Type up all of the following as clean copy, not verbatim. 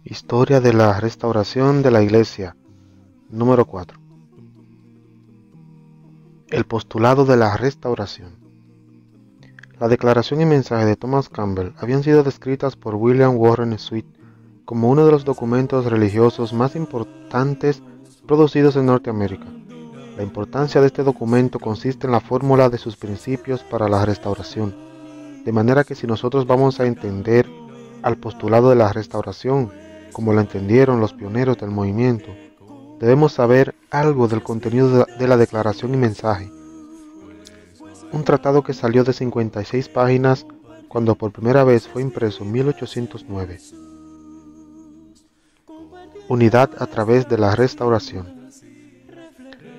Historia de la restauración de la Iglesia. Número 4. El postulado de la restauración. La declaración y mensaje de Thomas Campbell habían sido descritas por William Warren Sweet como uno de los documentos religiosos más importantes producidos en Norteamérica. La importancia de este documento consiste en la fórmula de sus principios para la restauración, de manera que si nosotros vamos a entender al postulado de la restauración, como lo entendieron los pioneros del movimiento, debemos saber algo del contenido de la declaración y mensaje. Un tratado que salió de 56 páginas cuando por primera vez fue impreso en 1809. Unidad a través de la restauración.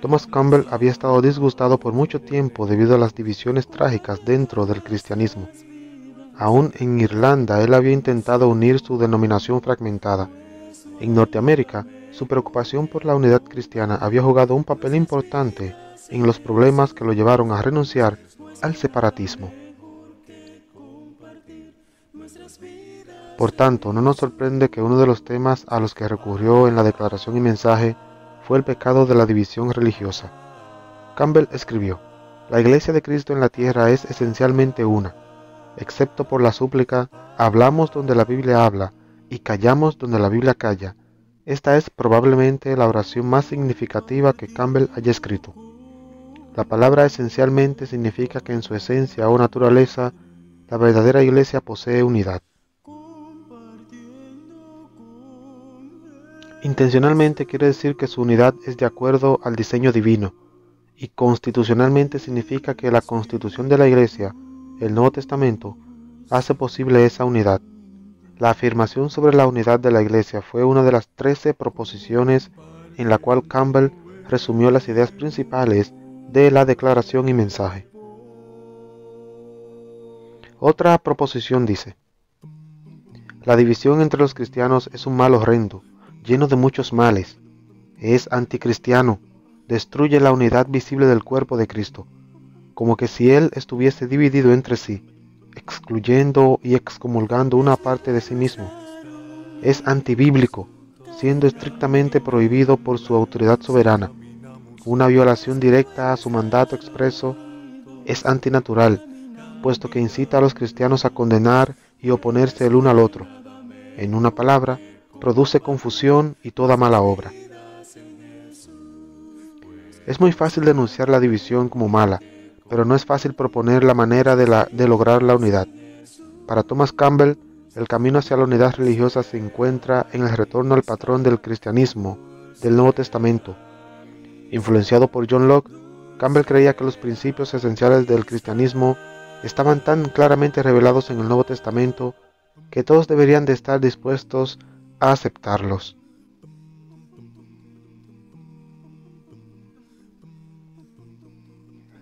Thomas Campbell había estado disgustado por mucho tiempo debido a las divisiones trágicas dentro del cristianismo. Aún en Irlanda él había intentado unir su denominación fragmentada. En Norteamérica, su preocupación por la unidad cristiana había jugado un papel importante en los problemas que lo llevaron a renunciar al separatismo. Por tanto, no nos sorprende que uno de los temas a los que recurrió en la declaración y mensaje fue el pecado de la división religiosa. Campbell escribió: "La Iglesia de Cristo en la tierra es esencialmente una. Excepto por la súplica, hablamos donde la Biblia habla y callamos donde la Biblia calla". Esta es probablemente la oración más significativa que Campbell haya escrito. La palabra esencialmente significa que en su esencia o naturaleza, la verdadera Iglesia posee unidad. Intencionalmente quiere decir que su unidad es de acuerdo al diseño divino, y constitucionalmente significa que la constitución de la Iglesia, el Nuevo Testamento, hace posible esa unidad. La afirmación sobre la unidad de la Iglesia fue una de las 13 proposiciones en la cual Campbell resumió las ideas principales de la declaración y mensaje. Otra proposición dice: "La división entre los cristianos es un mal horrendo, lleno de muchos males. Es anticristiano, destruye la unidad visible del cuerpo de Cristo, como que si él estuviese dividido entre sí, excluyendo y excomulgando una parte de sí mismo. Es antibíblico, siendo estrictamente prohibido por su autoridad soberana, una violación directa a su mandato expreso. Es antinatural, puesto que incita a los cristianos a condenar y oponerse el uno al otro. En una palabra, produce confusión y toda mala obra". Es muy fácil denunciar la división como mala, pero no es fácil proponer la manera de lograr la unidad. Para Thomas Campbell, el camino hacia la unidad religiosa se encuentra en el retorno al patrón del cristianismo del Nuevo Testamento. Influenciado por John Locke, Campbell creía que los principios esenciales del cristianismo estaban tan claramente revelados en el Nuevo Testamento que todos deberían de estar dispuestos a aceptarlos.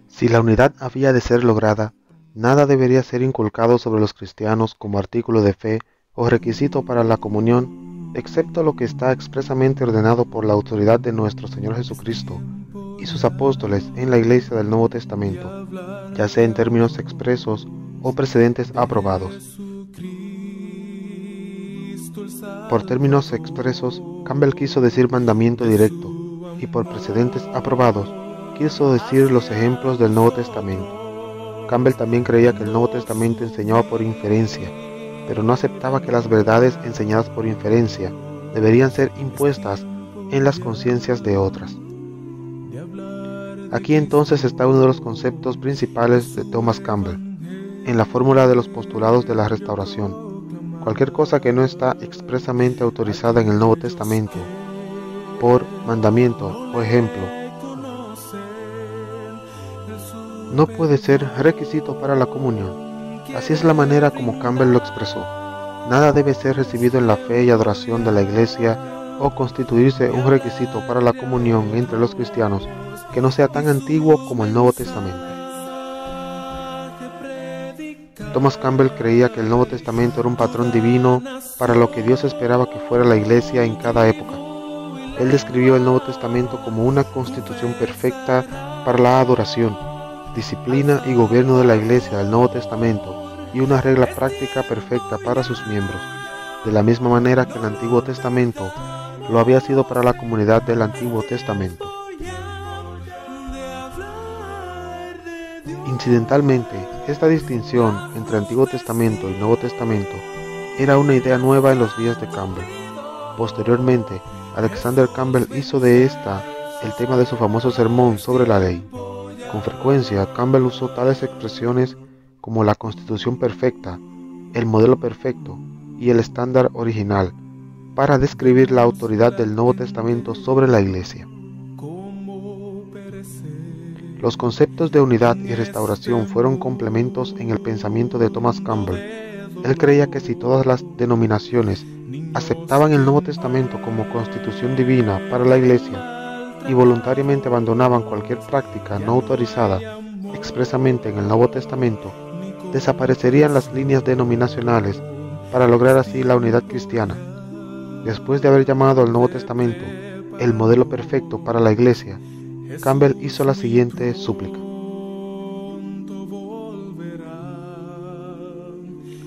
Si la unidad había de ser lograda, nada debería ser inculcado sobre los cristianos como artículo de fe o requisito para la comunión, excepto lo que está expresamente ordenado por la autoridad de nuestro Señor Jesucristo y sus apóstoles en la Iglesia del Nuevo Testamento, ya sea en términos expresos o precedentes aprobados. Por términos expresos, Campbell quiso decir mandamiento directo, y por precedentes aprobados, quiso decir los ejemplos del Nuevo Testamento. Campbell también creía que el Nuevo Testamento enseñaba por inferencia, pero no aceptaba que las verdades enseñadas por inferencia deberían ser impuestas en las conciencias de otras. Aquí entonces está uno de los conceptos principales de Thomas Campbell, en la fórmula de los postulados de la restauración. Cualquier cosa que no está expresamente autorizada en el Nuevo Testamento, por mandamiento o ejemplo, no puede ser requisito para la comunión. Así es la manera como Campbell lo expresó. Nada debe ser recibido en la fe y adoración de la Iglesia o constituirse un requisito para la comunión entre los cristianos que no sea tan antiguo como el Nuevo Testamento. Thomas Campbell creía que el Nuevo Testamento era un patrón divino para lo que Dios esperaba que fuera la Iglesia en cada época. Él describió el Nuevo Testamento como una constitución perfecta para la adoración, disciplina y gobierno de la Iglesia del Nuevo Testamento y una regla práctica perfecta para sus miembros. de la misma manera que el Antiguo Testamento lo había sido para la comunidad del Antiguo Testamento. Incidentalmente, esta distinción entre Antiguo Testamento y Nuevo Testamento era una idea nueva en los días de Campbell. Posteriormente, Alexander Campbell hizo de esta el tema de su famoso sermón sobre la ley. Con frecuencia, Campbell usó tales expresiones como la Constitución perfecta, el modelo perfecto y el estándar original para describir la autoridad del Nuevo Testamento sobre la Iglesia. Los conceptos de unidad y restauración fueron complementos en el pensamiento de Thomas Campbell. Él creía que si todas las denominaciones aceptaban el Nuevo Testamento como constitución divina para la Iglesia y voluntariamente abandonaban cualquier práctica no autorizada expresamente en el Nuevo Testamento, desaparecerían las líneas denominacionales para lograr así la unidad cristiana. Después de haber llamado al Nuevo Testamento el modelo perfecto para la Iglesia, Campbell hizo la siguiente súplica: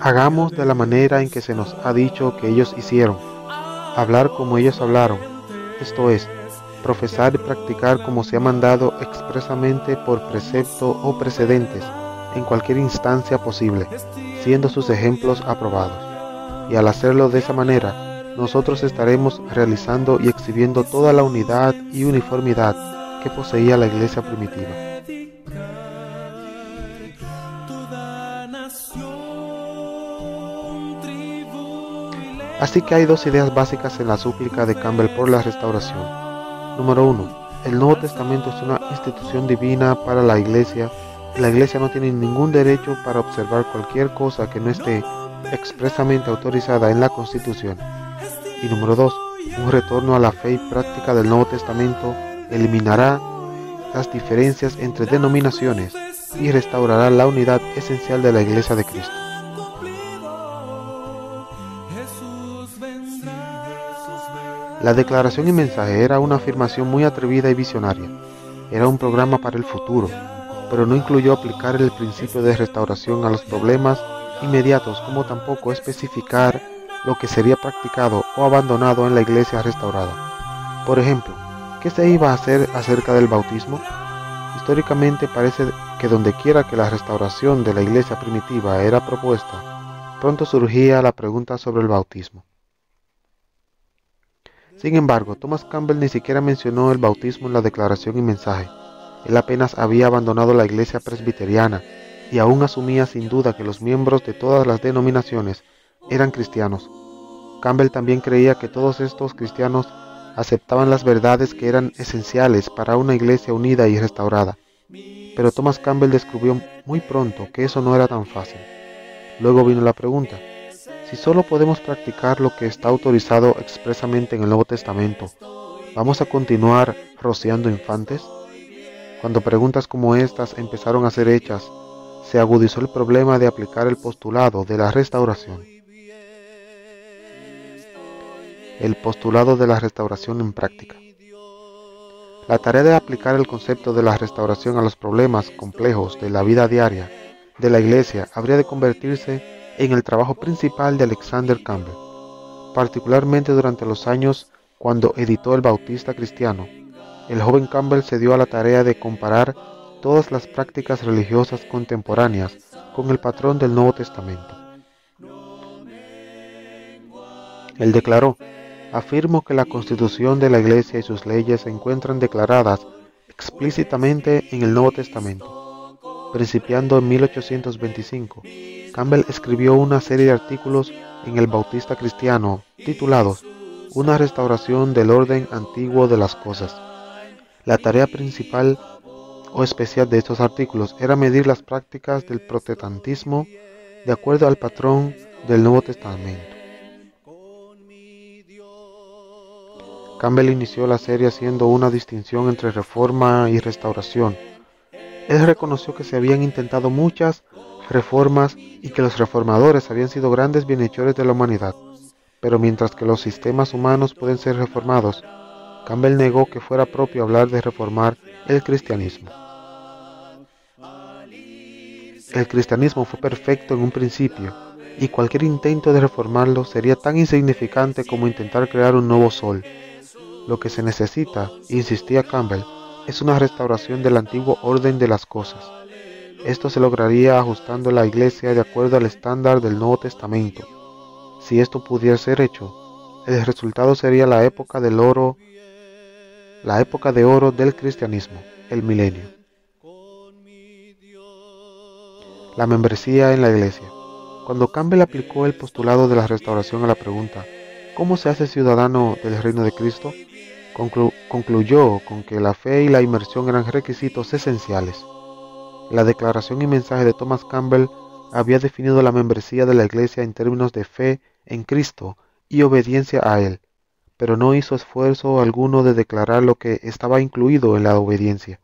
hagamos de la manera en que se nos ha dicho que ellos hicieron, hablar como ellos hablaron, esto es, profesar y practicar como se ha mandado expresamente por precepto o precedentes en cualquier instancia posible, siendo sus ejemplos aprobados. Y al hacerlo de esa manera, nosotros estaremos realizando y exhibiendo toda la unidad y uniformidad que poseía la Iglesia primitiva. Así que hay dos ideas básicas en la súplica de Campbell por la restauración. Número 1. El Nuevo Testamento es una institución divina para la Iglesia y la Iglesia no tiene ningún derecho para observar cualquier cosa que no esté expresamente autorizada en la Constitución. Y número 2. Un retorno a la fe y práctica del Nuevo Testamento eliminará las diferencias entre denominaciones y restaurará la unidad esencial de la Iglesia de Cristo. La declaración y mensaje era una afirmación muy atrevida y visionaria. Era un programa para el futuro, pero no incluyó aplicar el principio de restauración a los problemas inmediatos, como tampoco especificar lo que sería practicado o abandonado en la Iglesia restaurada. Por ejemplo, ¿qué se iba a hacer acerca del bautismo? Históricamente parece que dondequiera que la restauración de la Iglesia primitiva era propuesta, pronto surgía la pregunta sobre el bautismo. Sin embargo, Thomas Campbell ni siquiera mencionó el bautismo en la declaración y mensaje. Él apenas había abandonado la Iglesia presbiteriana y aún asumía sin duda que los miembros de todas las denominaciones eran cristianos. Campbell también creía que todos estos cristianos aceptaban las verdades que eran esenciales para una Iglesia unida y restaurada. Pero Thomas Campbell descubrió muy pronto que eso no era tan fácil. Luego vino la pregunta: si solo podemos practicar lo que está autorizado expresamente en el Nuevo Testamento, ¿vamos a continuar rociando infantes? Cuando preguntas como estas empezaron a ser hechas, se agudizó el problema de aplicar el postulado de la restauración. El postulado de la restauración en práctica. La tarea de aplicar el concepto de la restauración a los problemas complejos de la vida diaria de la Iglesia habría de convertirse en el trabajo principal de Alexander Campbell, particularmente durante los años cuando editó El Bautista Cristiano. El joven Campbell se dio a la tarea de comparar todas las prácticas religiosas contemporáneas con el patrón del Nuevo Testamento. Él declaró: afirmo que la Constitución de la Iglesia y sus leyes se encuentran declaradas explícitamente en el Nuevo Testamento. Principiando en 1825, Campbell escribió una serie de artículos en El Bautista Cristiano titulados Una restauración del orden antiguo de las cosas. La tarea principal o especial de estos artículos era medir las prácticas del protestantismo de acuerdo al patrón del Nuevo Testamento. Campbell inició la serie haciendo una distinción entre reforma y restauración. Él reconoció que se habían intentado muchas reformas y que los reformadores habían sido grandes bienhechores de la humanidad, pero mientras que los sistemas humanos pueden ser reformados, Campbell negó que fuera propio hablar de reformar el cristianismo. El cristianismo fue perfecto en un principio y cualquier intento de reformarlo sería tan insignificante como intentar crear un nuevo sol. Lo que se necesita, insistía Campbell, es una restauración del antiguo orden de las cosas. Esto se lograría ajustando la Iglesia de acuerdo al estándar del Nuevo Testamento. Si esto pudiera ser hecho, el resultado sería la época de oro del cristianismo, el milenio. La membresía en la Iglesia. Cuando Campbell aplicó el postulado de la restauración a la pregunta ¿cómo se hace ciudadano del reino de Cristo?, concluyó con que la fe y la inmersión eran requisitos esenciales. La declaración y mensaje de Thomas Campbell había definido la membresía de la Iglesia en términos de fe en Cristo y obediencia a Él, pero no hizo esfuerzo alguno de declarar lo que estaba incluido en la obediencia.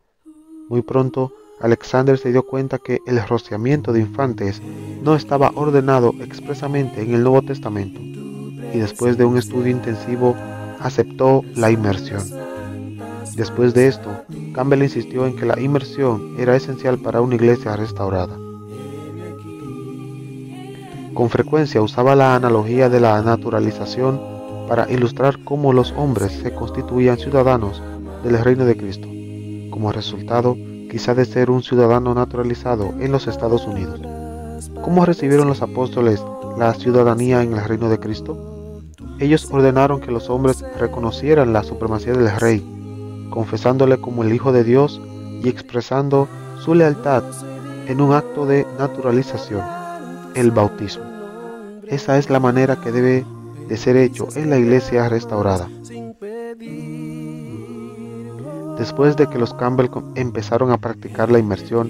Muy pronto, Alexander se dio cuenta que el rociamiento de infantes no estaba ordenado expresamente en el Nuevo Testamento, y después de un estudio intensivo, aceptó la inmersión. Después de esto, Campbell insistió en que la inmersión era esencial para una iglesia restaurada. Con frecuencia usaba la analogía de la naturalización para ilustrar cómo los hombres se constituían ciudadanos del reino de Cristo, como resultado quizá de ser un ciudadano naturalizado en los Estados Unidos. ¿Cómo recibieron los apóstoles la ciudadanía en el reino de Cristo? Ellos ordenaron que los hombres reconocieran la supremacía del Rey, confesándole como el Hijo de Dios y expresando su lealtad en un acto de naturalización, el bautismo. Esa es la manera que debe de ser hecho en la iglesia restaurada. Después de que los Campbell empezaron a practicar la inmersión,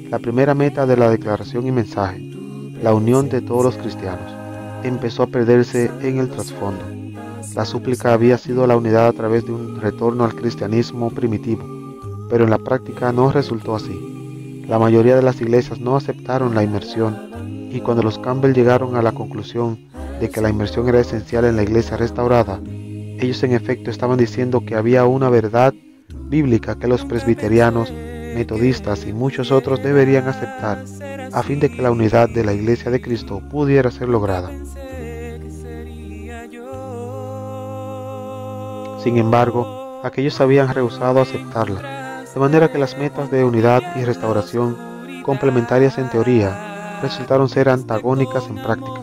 la primera meta de la declaración y mensaje, la unión de todos los cristianos, empezó a perderse en el trasfondo. La súplica había sido la unidad a través de un retorno al cristianismo primitivo, pero en la práctica no resultó así. La mayoría de las iglesias no aceptaron la inmersión, y cuando los Campbell llegaron a la conclusión de que la inmersión era esencial en la iglesia restaurada, ellos en efecto estaban diciendo que había una verdad bíblica que los presbiterianos, metodistas y muchos otros deberían aceptar a fin de que la unidad de la Iglesia de Cristo pudiera ser lograda. Sin embargo, aquellos habían rehusado aceptarla, de manera que las metas de unidad y restauración, complementarias en teoría, resultaron ser antagónicas en práctica.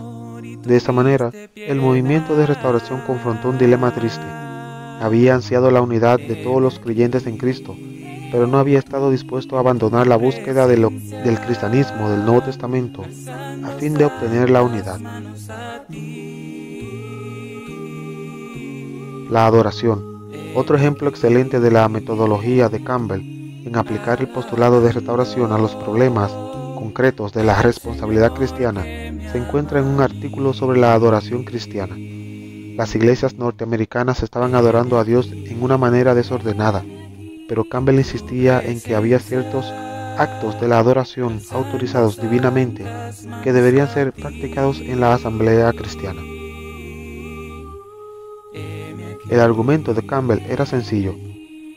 De esa manera, el movimiento de restauración confrontó un dilema triste. Había ansiado la unidad de todos los creyentes en Cristo, pero no había estado dispuesto a abandonar la búsqueda del cristianismo del Nuevo Testamento a fin de obtener la unidad. La adoración, otro ejemplo excelente de la metodología de Campbell en aplicar el postulado de restauración a los problemas concretos de la responsabilidad cristiana, se encuentra en un artículo sobre la adoración cristiana. Las iglesias norteamericanas estaban adorando a Dios en una manera desordenada, pero Campbell insistía en que había ciertos actos de la adoración autorizados divinamente que deberían ser practicados en la asamblea cristiana. El argumento de Campbell era sencillo.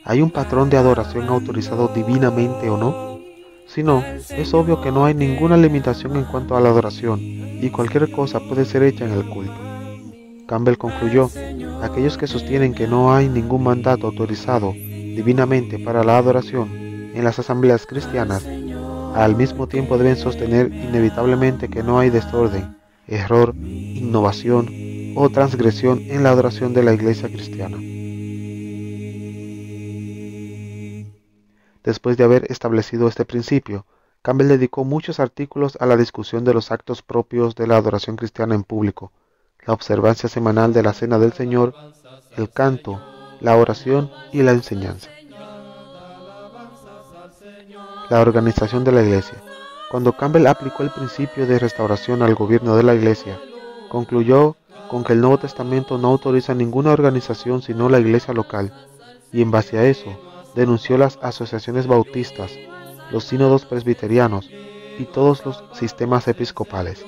¿Hay un patrón de adoración autorizado divinamente o no? Si no, es obvio que no hay ninguna limitación en cuanto a la adoración y cualquier cosa puede ser hecha en el culto. Campbell concluyó, aquellos que sostienen que no hay ningún mandato autorizado divinamente para la adoración en las asambleas cristianas, al mismo tiempo deben sostener inevitablemente que no hay desorden, error, innovación o transgresión en la adoración de la iglesia cristiana. Después de haber establecido este principio, Campbell dedicó muchos artículos a la discusión de los actos propios de la adoración cristiana en público, la observancia semanal de la Cena del Señor, el canto, la oración y la enseñanza. La organización de la Iglesia. Cuando Campbell aplicó el principio de restauración al gobierno de la Iglesia, concluyó con que el Nuevo Testamento no autoriza ninguna organización sino la Iglesia local, y en base a eso, denunció las asociaciones bautistas, los sínodos presbiterianos y todos los sistemas episcopales.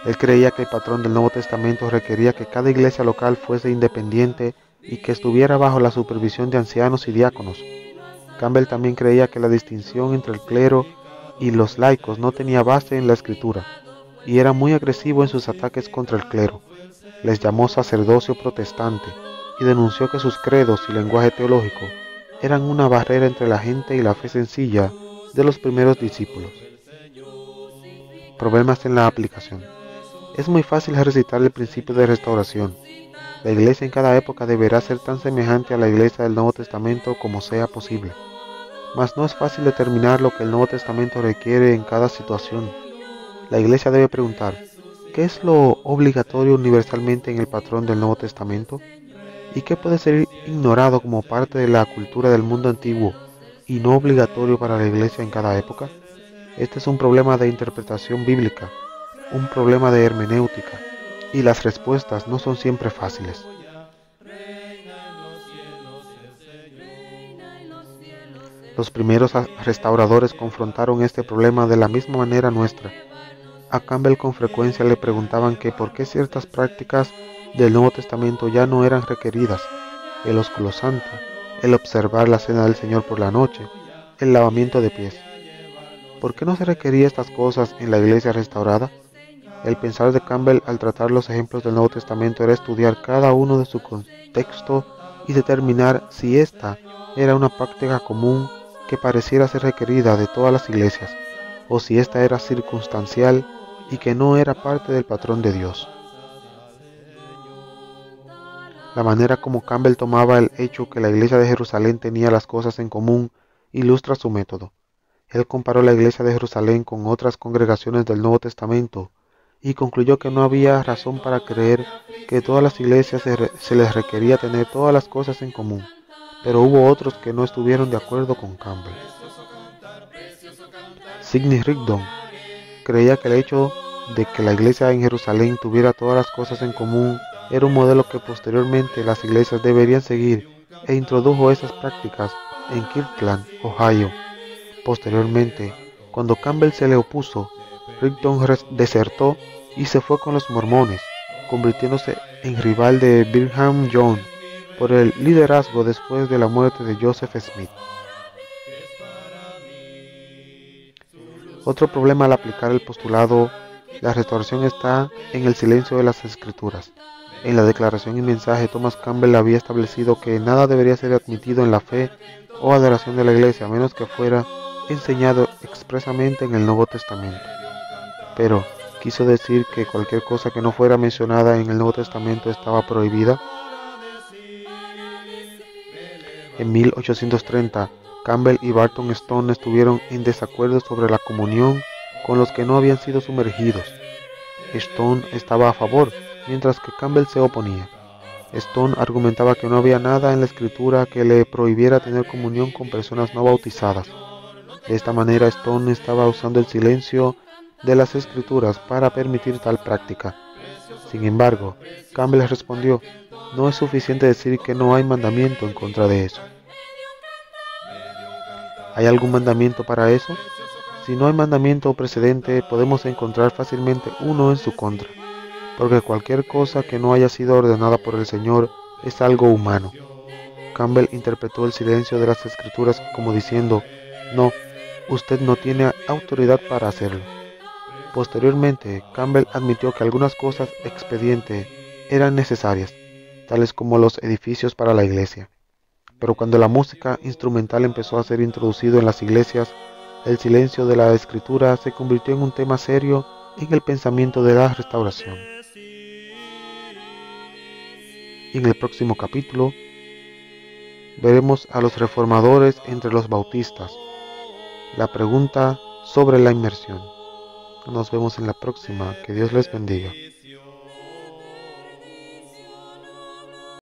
Él creía que el patrón del Nuevo Testamento requería que cada iglesia local fuese independiente y que estuviera bajo la supervisión de ancianos y diáconos. Campbell también creía que la distinción entre el clero y los laicos no tenía base en la escritura, y era muy agresivo en sus ataques contra el clero. Les llamó sacerdocio protestante y denunció que sus credos y lenguaje teológico eran una barrera entre la gente y la fe sencilla de los primeros discípulos. Problemas en la aplicación. Es muy fácil recitar el principio de restauración. La iglesia en cada época deberá ser tan semejante a la iglesia del Nuevo Testamento como sea posible. Mas no es fácil determinar lo que el Nuevo Testamento requiere en cada situación. La iglesia debe preguntar, ¿qué es lo obligatorio universalmente en el patrón del Nuevo Testamento? ¿Y qué puede ser ignorado como parte de la cultura del mundo antiguo y no obligatorio para la iglesia en cada época? Este es un problema de interpretación bíblica, un problema de hermenéutica, y las respuestas no son siempre fáciles. Los primeros restauradores confrontaron este problema de la misma manera nuestra. A Campbell con frecuencia le preguntaban que por qué ciertas prácticas del Nuevo Testamento ya no eran requeridas: el ósculo santo, el observar la cena del Señor por la noche, el lavamiento de pies. ¿Por qué no se requería estas cosas en la iglesia restaurada? El pensar de Campbell al tratar los ejemplos del Nuevo Testamento era estudiar cada uno de su contexto y determinar si esta era una práctica común que pareciera ser requerida de todas las iglesias, o si esta era circunstancial y que no era parte del patrón de Dios. La manera como Campbell tomaba el hecho que la iglesia de Jerusalén tenía las cosas en común ilustra su método. Él comparó la iglesia de Jerusalén con otras congregaciones del Nuevo Testamento y concluyó que no había razón para creer que todas las iglesias se les requería tener todas las cosas en común, pero hubo otros que no estuvieron de acuerdo con Campbell. Sidney Rigdon creía que el hecho de que la iglesia en Jerusalén tuviera todas las cosas en común era un modelo que posteriormente las iglesias deberían seguir, e introdujo esas prácticas en Kirtland, Ohio. Posteriormente, cuando Campbell se le opuso, Rigdon desertó y se fue con los mormones, convirtiéndose en rival de Brigham Young por el liderazgo después de la muerte de Joseph Smith. Otro problema al aplicar el postulado la restauración está en el silencio de las Escrituras. En la declaración y mensaje, Thomas Campbell había establecido que nada debería ser admitido en la fe o adoración de la iglesia a menos que fuera enseñado expresamente en el Nuevo Testamento. Pero, ¿quiso decir que cualquier cosa que no fuera mencionada en el Nuevo Testamento estaba prohibida? En 1830, Campbell y Barton Stone estuvieron en desacuerdo sobre la comunión con los que no habían sido sumergidos. Stone estaba a favor, mientras que Campbell se oponía. Stone argumentaba que no había nada en la escritura que le prohibiera tener comunión con personas no bautizadas. De esta manera, Stone estaba usando el silencio de las escrituras para permitir tal práctica. Sin embargo, Campbell respondió: no es suficiente decir que no hay mandamiento en contra de eso. ¿Hay algún mandamiento para eso? Si no hay mandamiento precedente, podemos encontrar fácilmente uno en su contra, porque cualquier cosa que no haya sido ordenada por el Señor es algo humano. Campbell interpretó el silencio de las Escrituras como diciendo: no, usted no tiene autoridad para hacerlo. Posteriormente, Campbell admitió que algunas cosas expedientes eran necesarias, tales como los edificios para la iglesia. Pero cuando la música instrumental empezó a ser introducido en las iglesias, el silencio de la escritura se convirtió en un tema serio en el pensamiento de la restauración. En el próximo capítulo veremos a los reformadores entre los bautistas. La pregunta sobre la inmersión. Nos vemos en la próxima. Que Dios les bendiga.